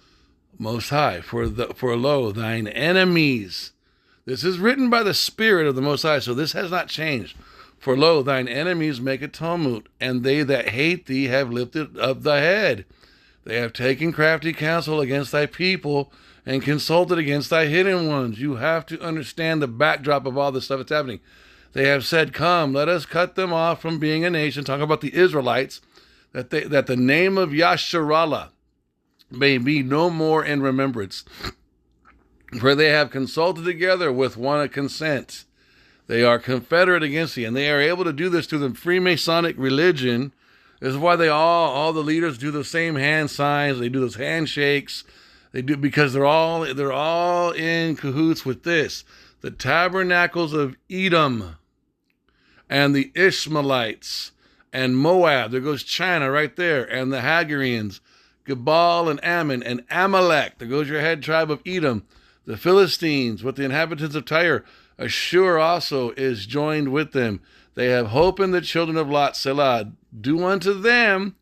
[SPEAKER 1] Most High. For lo, thine enemies. This is written by the Spirit of the Most High, so this has not changed. For lo, thine enemies make a tumult, and they that hate thee have lifted up thy head. They have taken crafty counsel against thy people, and consulted against thy hidden ones. You have to understand the backdrop of all this stuff that's happening. They have said, come, let us cut them off from being a nation. Talking about the Israelites, that the name of Yasharallah may be no more in remembrance. For they have consulted together with one consent. They are confederate against thee, and they are able to do this through the Freemasonic religion. This is why all the leaders do the same hand signs. They do those handshakes. They do, because they're all in cahoots with this. The tabernacles of Edom and the Ishmaelites and Moab. There goes China right there. And the Hagarians, Gebal and Ammon and Amalek. There goes your head tribe of Edom. The Philistines with the inhabitants of Tyre. Ashur also is joined with them. They have hope in the children of Lot, Selah. Do unto them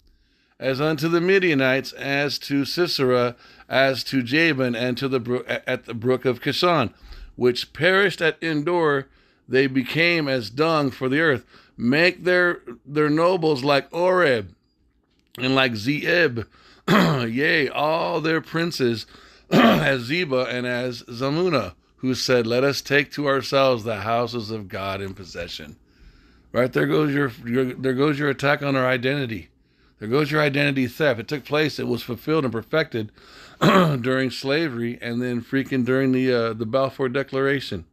[SPEAKER 1] as unto the Midianites, as to Sisera, as to Jabin, and to the brook at the brook of Kishon, which perished at Endor. They became as dung for the earth. Make their nobles like Oreb and like Zeeb, yea, all their princes as Zeba and as Zamunah, who said, let us take to ourselves the houses of God in possession. Right, there goes your attack on our identity. There goes your identity theft. It took place, it was fulfilled and perfected during slavery, and then freaking during the Balfour Declaration.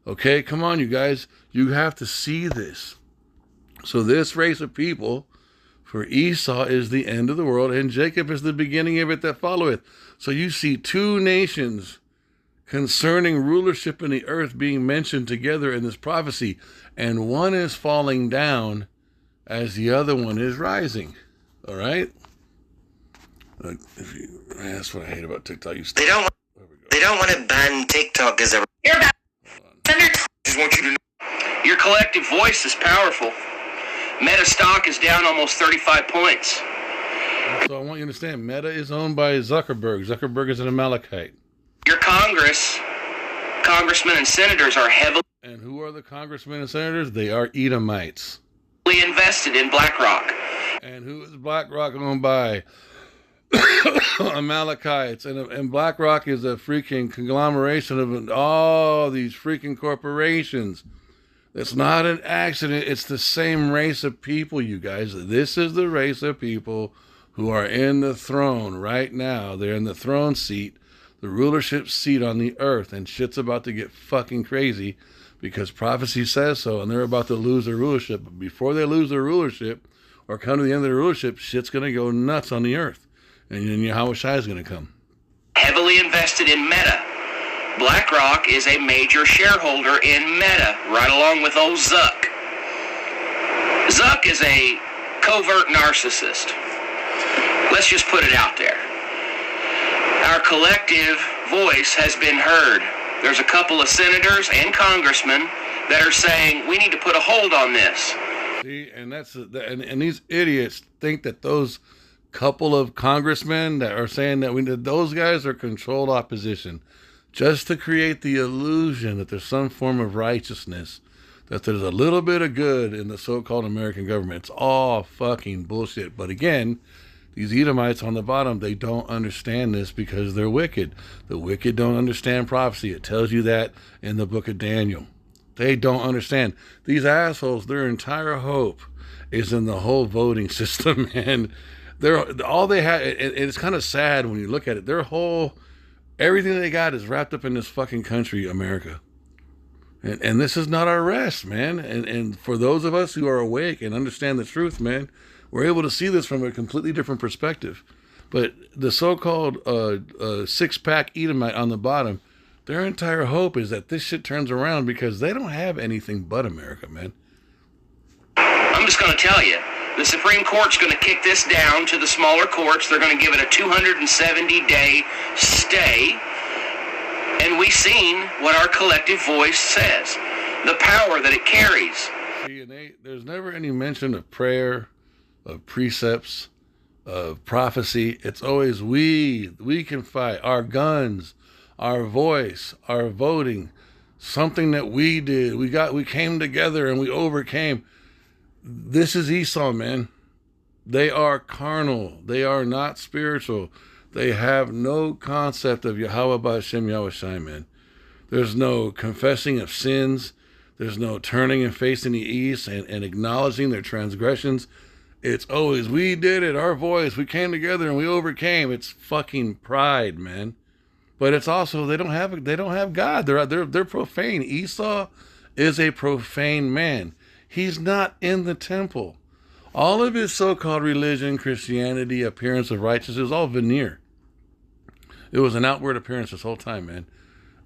[SPEAKER 1] Okay, come on, you guys. You have to see this. So this race of people, for Esau is the end of the world, and Jacob is the beginning of it that followeth. So you see two nations concerning rulership in the earth being mentioned together in this prophecy, and one is falling down as the other one is rising. All right? That's what I hate about TikTok.
[SPEAKER 3] They don't want to ban TikTok as a...
[SPEAKER 6] You're back.
[SPEAKER 7] Just want you to know.
[SPEAKER 8] Your collective voice is powerful. Meta stock is down almost 35 points.
[SPEAKER 1] So I want you to understand, Meta is owned by Zuckerberg. Zuckerberg is an Amalekite.
[SPEAKER 8] Your congressmen and senators are heavily
[SPEAKER 1] And who are the congressmen and senators? They are Edomites.
[SPEAKER 8] invested in BlackRock.
[SPEAKER 1] And who is BlackRock owned by? Amalekites. And BlackRock is a freaking conglomeration of all these freaking corporations. It's not an accident. It's the same race of people, you guys. This is the race of people who are in the throne right now. They're in the throne seat, the rulership seat on the earth, and shit's about to get fucking crazy because prophecy says so, and they're about to lose their rulership. But before they lose their rulership or come to the end of their rulership, shit's going to go nuts on the earth. And Yahweh Shai is going to come.
[SPEAKER 8] Heavily invested in Meta. BlackRock is a major shareholder in Meta, right along with old Zuck. Zuck is a covert narcissist. Let's just put it out there. Our collective voice has been heard. There's a couple of senators and congressmen that are saying we need to put a hold on this.
[SPEAKER 1] See, and and these idiots think that those couple of congressmen that are saying that those guys are controlled opposition, just to create the illusion that there's some form of righteousness, that there's a little bit of good in the so-called American government. It's all fucking bullshit. But again, these Edomites on the bottom, they don't understand this because they're wicked. The wicked don't understand prophecy. It tells you that in the book of Daniel. They don't understand. These assholes, their entire hope is in the whole voting system. And all they have, it's kind of sad when you look at it. Everything they got is wrapped up in this fucking country, America. And this is not our rest, man. And for those of us who are awake and understand the truth, man, we're able to see this from a completely different perspective. But the so-called six-pack Edomite on the bottom, their entire hope is that this shit turns around because they don't have anything but America, man.
[SPEAKER 8] I'm just going to tell you, the Supreme Court's going to kick this down to the smaller courts. They're going to give it a 270-day stay. And we've seen what our collective voice says, the power that it carries.
[SPEAKER 1] See, and there's never any mention of prayer, of precepts, of prophecy. It's always we can fight, our guns, our voice, our voting, something that we did. We came together and we overcame. This is Esau, man. They are carnal. They are not spiritual. They have no concept of Yahweh B'Hashem Yahushai, man. There's no confessing of sins. There's no turning and facing the east and acknowledging their transgressions. It's always, we did it, our voice, we came together and we overcame. It's fucking pride, man. But it's also, they don't have God. They're profane. Esau is a profane man. He's not in the temple. All of his so-called religion, Christianity, appearance of righteousness is all veneer. It was an outward appearance this whole time, man.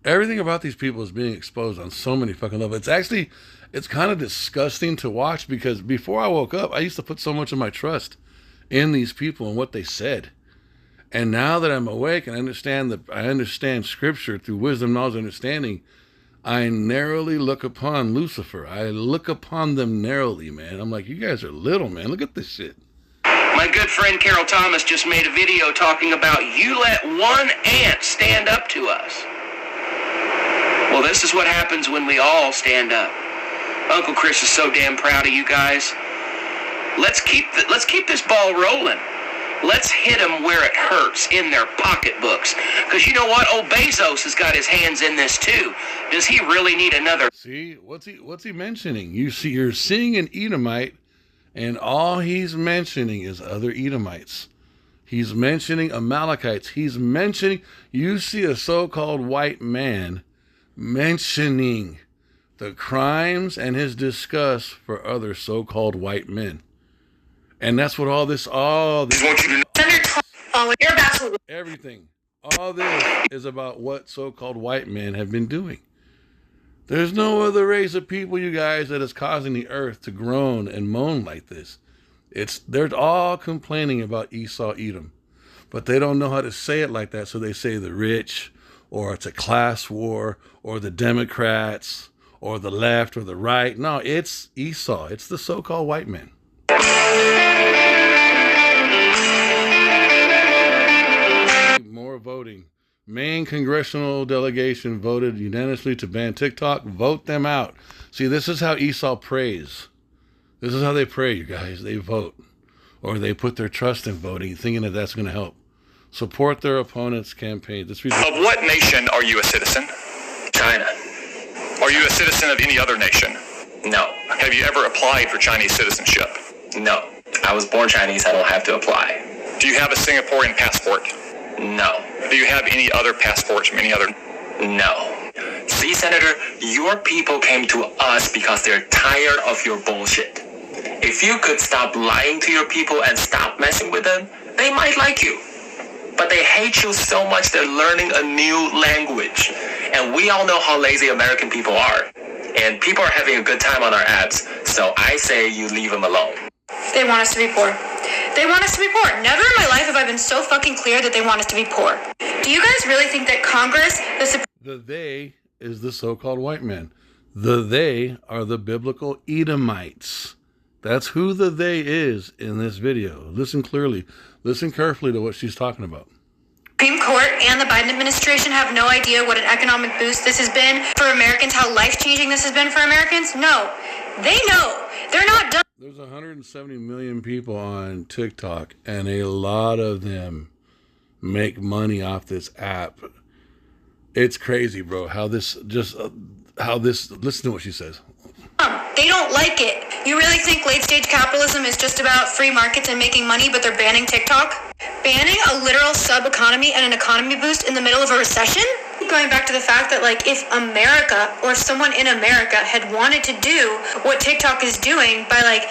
[SPEAKER 1] Everything about these people is being exposed on so many fucking levels. It's kind of disgusting to watch because before I woke up, I used to put so much of my trust in these people and what they said. And now that I'm awake and I understand scripture through wisdom, knowledge, understanding, I narrowly look upon Lucifer. I look upon them narrowly, man. I'm like, you guys are little, man. Look at this shit.
[SPEAKER 8] My good friend Carol Thomas just made a video talking about you let one ant stand up to us. Well, this is what happens when we all stand up. Uncle Chris is so damn proud of you guys. Let's keep this ball rolling. Let's hit them where it hurts, in their pocketbooks. Because you know what? Old Bezos has got his hands in this too. Does he really need another?
[SPEAKER 1] See, what's he mentioning? You're seeing an Edomite, and all he's mentioning is other Edomites. He's mentioning Amalekites. You see a so-called white man mentioning the crimes and his disgust for other so-called white men. And that's what all this everything, all this is about what so-called white men have been doing. There's no other race of people, you guys, that is causing the earth to groan and moan like this. They're all complaining about Esau, Edom, but they don't know how to say it like that. So they say the rich, or it's a class war, or the Democrats, or the left, or the right. No, it's Esau. It's the so-called white man. More voting. Maine congressional delegation voted unanimously to ban TikTok. Vote them out. See, this is how Esau prays. This is how they pray, you guys. They vote. Or they put their trust in voting, thinking that that's going to help. Support their opponent's campaign. Of
[SPEAKER 5] what nation are you a citizen?
[SPEAKER 3] China.
[SPEAKER 5] Are you a citizen of any other nation?
[SPEAKER 3] No.
[SPEAKER 5] Have you ever applied for Chinese citizenship?
[SPEAKER 3] No. I was born Chinese. I don't have to apply.
[SPEAKER 5] Do you have a Singaporean passport?
[SPEAKER 3] No.
[SPEAKER 5] Do you have any other passports from any other?
[SPEAKER 3] No. See, Senator, your people came to us because they're tired of your bullshit. If you could stop lying to your people and stop messing with them, they might like you. But they hate you so much they're learning a new language. And we all know how lazy American people are. And people are having a good time on our apps, so I say you leave them alone.
[SPEAKER 4] They want us to be poor. They want us to be poor. Never in my life have I been so fucking clear that they want us to be poor. Do you guys really think that Congress,
[SPEAKER 1] the they is the so-called white man. The they are the biblical Edomites. That's who the they is in this video. Listen clearly. Listen carefully to what she's talking about.
[SPEAKER 4] Supreme Court and the Biden administration have no idea what an economic boost this has been for Americans, how life-changing this has been for Americans. No, they know. They're not dumb.
[SPEAKER 1] There's 170 million people on TikTok, and a lot of them make money off this app. It's crazy, bro. Listen to what she says.
[SPEAKER 4] They don't like it. You really think late-stage capitalism is just about free markets and making money, but they're banning TikTok? Banning a literal sub-economy and an economy boost in the middle of a recession? Going back to the fact that, like, if America or if someone in America had wanted to do what TikTok is doing by, like,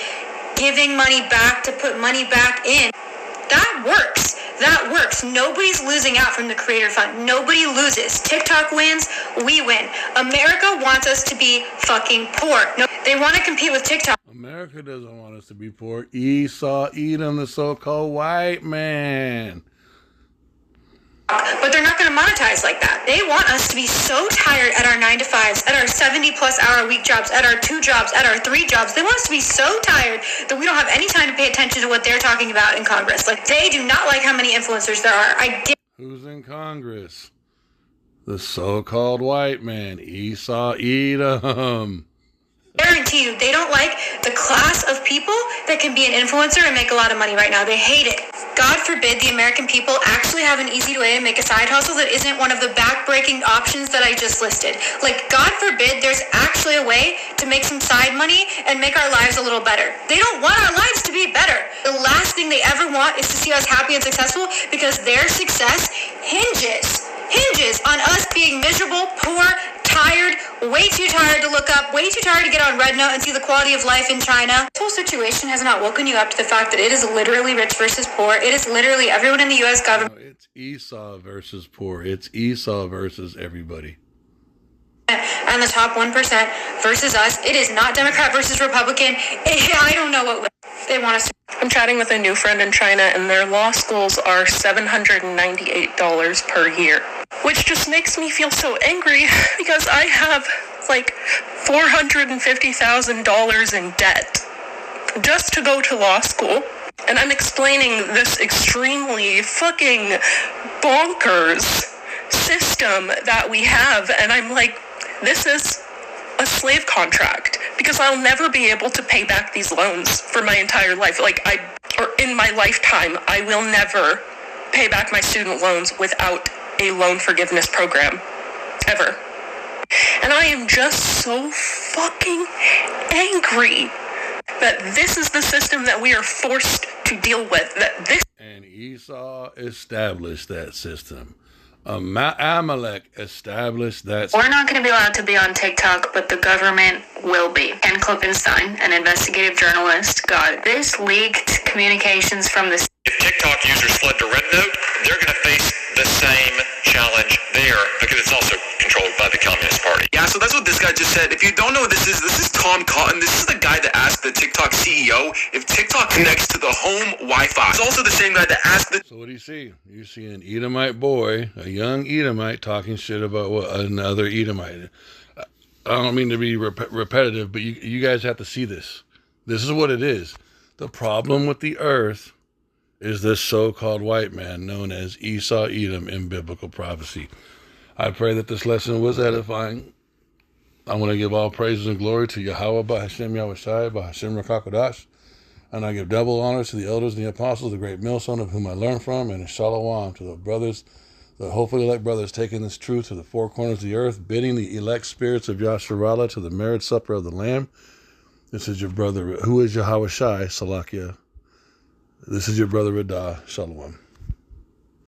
[SPEAKER 4] giving money back to put money back in, that works. That works. Nobody's losing out from the Creator Fund. Nobody loses. TikTok wins, we win. America wants us to be fucking poor. No, they want to compete with TikTok.
[SPEAKER 1] America doesn't want us to be poor. Esau, Edom, the so-called white man.
[SPEAKER 4] But they're not going to monetize like that. They want us to be so tired at our 9-to-5s, at our 70-plus hour week jobs, at our 2 jobs, at our 3 jobs. They want us to be so tired that we don't have any time to pay attention to what they're talking about in Congress. Like, they do not like how many influencers there are.
[SPEAKER 1] Who's in Congress? The so-called white man, Esau, Edom.
[SPEAKER 4] Guarantee you, they don't like the class of people that can be an influencer and make a lot of money right now. They hate it. God forbid the American people actually have an easy way to make a side hustle that isn't one of the back-breaking options that I just listed. Like, God forbid there's actually a way to make some side money and make our lives a little better. They don't want our lives to be better. The last thing they ever want is to see us happy and successful, because their success hinges on us being miserable, poor, tired, way too tired to look up, way too tired to get on Red Note and see the quality of life in China. This whole situation has not woken you up to the fact that it is literally rich versus poor. It is literally everyone in the U.S. government.
[SPEAKER 1] No, it's Esau versus poor. It's Esau versus everybody.
[SPEAKER 4] And the top 1% versus us. It is not Democrat versus Republican. I don't know what they want us to.
[SPEAKER 9] I'm chatting with a new friend in China, and their law schools are $798 per year, which just makes me feel so angry because I have like $450,000 in debt just to go to law school. And I'm explaining this extremely fucking bonkers system that we have, and I'm like, this is a slave contract, because I'll never be able to pay back these loans for my entire life. Or in my lifetime, I will never pay back my student loans without a loan forgiveness program. Ever. And I am just so fucking angry that this is the system that we are forced to deal with.
[SPEAKER 1] And Esau established that system. Amalek established that.
[SPEAKER 10] We're not going to be allowed to be on TikTok, but the government will be. Ken Klippenstein, an investigative journalist, got this leaked communications from the...
[SPEAKER 5] If TikTok users fled to Red Note, they're going to face the same challenge there, because it's also controlled by the Communist Party.
[SPEAKER 7] Yeah, so that's what this guy just said. If you don't know what this is Tom Cotton. This is the guy that asked the TikTok CEO if TikTok connects to the home Wi-Fi. It's also the same guy that asked the...
[SPEAKER 1] So what do you see? You see an Edomite boy, a young Edomite, talking shit about another Edomite. I don't mean to be repetitive, but you guys have to see this. This is what it is. The problem with the earth is this so-called white man known as Esau Edom in biblical prophecy. I pray that this lesson was edifying. I want to give all praises and glory to Yahweh, B'Hashem Yahushai, B'Hashem Rakakodash. And I give double honors to the elders and the apostles, the great millstone of whom I learned from, and shalom to the brothers, the hopefully elect brothers, taking this truth to the four corners of the earth, bidding the elect spirits of Yasharallah to the marriage supper of the Lamb. This is your brother, who is Yahweh Shai, Salakia. This is your brother Radah. Shalom.